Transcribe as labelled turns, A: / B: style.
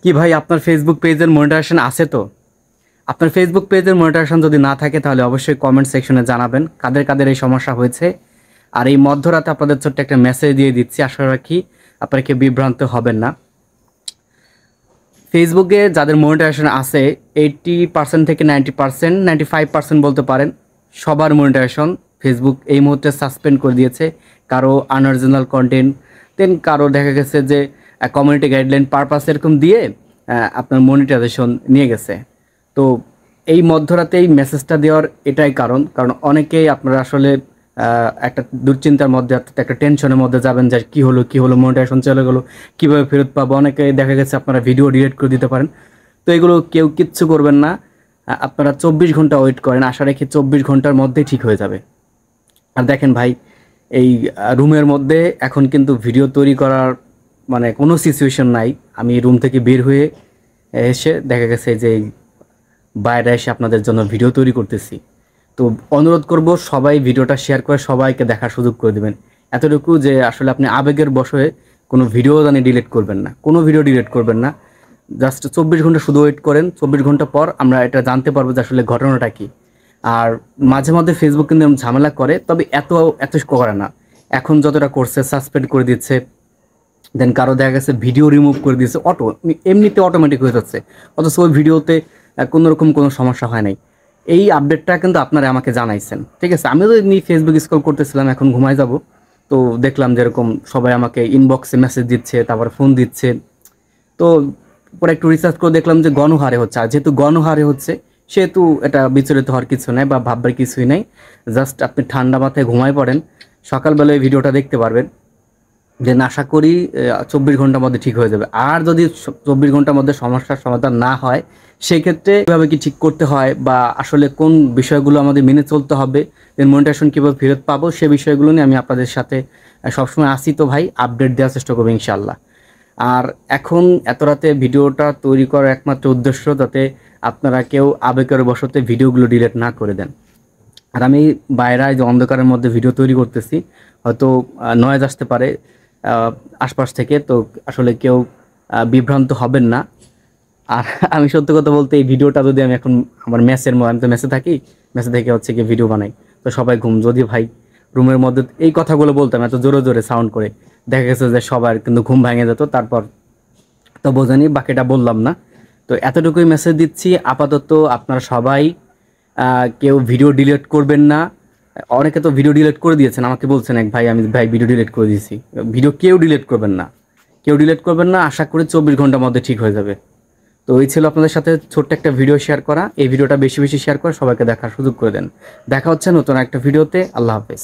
A: কি ভাই, আপনার ফেসবুক পেজের মনিটাইজেশন আছে তো? আপনার ফেসবুক পেজের মনিটাইজেশন যদি না থাকে তাহলে অবশ্যই কমেন্ট সেকশনে জানাবেন কাদের কাদের এই সমস্যা হয়েছে। আর এই মধ্যরাতে আপনাদের ছোট্ট একটা মেসেজ দিয়ে দিচ্ছি, আশা রাখি আপনারা কেউ বিভ্রান্ত হবেন না। ফেসবুকে যাদের মনিটাইজেশন আছে 80% থেকে 90%, 95% বলতে পারেন, সবার মনিটাইজেশন ফেসবুক এই মুহূর্তে সাসপেন্ড করে দিয়েছে। কারো আনঅরিজিনাল কন্টেন্ট, দেন কারো দেখা গেছে যে কমিউনিটি গাইডলাইন পারপাস এরকম দিয়ে আপনার মনিটাইজেশন নিয়ে গেছে। তো এই মধ্যরাতে এই মেসেজটা দেওয়ার এটাই কারণ অনেকেই আপনারা আসলে একটা দুশ্চিন্তার মধ্যে অর্থাৎ একটা টেনশনের মধ্যে যাবেন যে কী হলো মনিটাইজেশন চলে গেলো, কীভাবে ফেরত পাবো। অনেকে দেখা গেছে আপনারা ভিডিও ডিলিট করে দিতে পারেন। তো এগুলো কেউ কিচ্ছু করবেন না, আপনারা 24 ঘন্টা ওয়েট করেন, আশা রাখি 24 ঘন্টার মধ্যেই ঠিক হয়ে যাবে। আর দেখেন ভাই, এই রুমের মধ্যে এখন কিন্তু ভিডিও তৈরি করার মানে কোনো সিচুয়েশন নাই। আমি রুম থেকে বের হয়ে এসে দেখা গেছে যে বাইরে এসে আপনাদের জন্য ভিডিও তৈরি করতেছি। তো অনুরোধ করব সবাই ভিডিওটা শেয়ার করে সবাইকে দেখার সুযোগ করে দেবেন। এতটুকু যে আসলে আপনি আবেগের বশে কোনো ভিডিও জানি ডিলিট করবেন না, কোনো ভিডিও ডিলিট করবেন না। জাস্ট 24 ঘন্টা শুধু ওয়েট করেন, 24 ঘন্টা পর আমরা এটা জানতে পারবো যে আসলে ঘটনাটা কী। আর মাঝে মধ্যে ফেসবুক কিন্তু ঝামেলা করে, তবে এত করে না। এখন যতটা করছে সাসপেন্ড করে দিচ্ছে, দেন কারো দেখা গেছে ভিডিও রিমুভ করে দিয়েছে, এমনিতে অটোমেটিক হয়ে যাচ্ছে, অথচ ওই ভিডিওতে কোনোরকম কোনো সমস্যা হয় নাই। এই আপডেটটা কিন্তু আপনারা আমাকে জানাইছেন, ঠিক আছে। আমিও তো এমনি ফেসবুক স্ক্রল করতেছিলাম, এখন ঘুমায় যাব, তো দেখলাম যেরকম সবাই আমাকে ইনবক্সে মেসেজ দিচ্ছে, তারপর ফোন দিচ্ছে। তো পরে একটু রিসার্চ করে দেখলাম যে গণহারে হচ্ছে, আর যেহেতু গণহারে হচ্ছে সেহেতু এটা বিচলিত হওয়ার কিছু নেই বা ভাববার কিছুই নেই। জাস্ট আপনি ঠান্ডা মাথায় ঘুমায় পড়েন, সকালবেলায় ভিডিওটা দেখতে পারবেন। যে আশা করি 24 ঘন্টার মধ্যে ঠিক হয়ে যাবে। আর যদি 24 ঘন্টার মধ্যে সমস্যার সমাধান না হয়, সেই ক্ষেত্রে কীভাবে কি ঠিক করতে হয় বা আসলে কোন বিষয়গুলো আমাদের মেনে চলতে হবে, দেন মনিটাইজেশন কীভাবে ফেরত পাবো, সে বিষয়গুলো নিয়ে আমি আপনাদের সাথে সবসময় আসি। তো ভাই, আপডেট দেওয়ার চেষ্টা করবো ইনশাল্লাহ। আর এখন এত রাতে ভিডিওটা তৈরি করার একমাত্র উদ্দেশ্য যাতে আপনারা কেউ আবেগের বশতে ভিডিওগুলো ডিলিট না করে দেন। আর আমি বাইরে যে অন্ধকারের মধ্যে ভিডিও তৈরি করতেছি, হয়তো নয়েজ আসতে পারে আশপাশ থেকে, তো আসলে কেউ বিভ্রান্ত হবেন না। আর আমি সত্যি কথা বলতে এই ভিডিওটা যদি আমি এখন আমার আমি তো মেসে থাকি, মেসে থেকে হচ্ছে কি ভিডিও বানাই, তো সবাই ঘুম, যদি ভাই রুমের মধ্যে এই কথাগুলো বলতাম এত জোরে জোরে সাউন্ড করে, দেখা গেছে যে সবার কিন্তু ঘুম ভেঙে যেত। তারপর তো বোঝানি, বাকিটা বললাম না। তো এতটুকুই মেসেজ দিচ্ছি, আপাতত আপনারা সবাই কেউ ভিডিও ডিলিট করবেন না। অনেকে তো ভিডিও ডিলিট করে দিয়েছেন, আমাকে বলছেন এক ভাই, আমি ভাই ভিডিও ডিলিট করে দিয়েছি। ভিডিও কেউ ডিলিট করবেন না, কেউ ডিলিট করবেন না, আশা করি 24 ঘন্টার মধ্যে ঠিক হয়ে যাবে। তো এই ছিল আপনাদের সাথে ছোট্ট একটা ভিডিও শেয়ার করা। এই ভিডিওটা বেশি বেশি শেয়ার করে সবাইকে দেখার সুযোগ করে দেন। দেখা হচ্ছে নতুন একটা ভিডিওতে। আল্লাহ হাফেজ।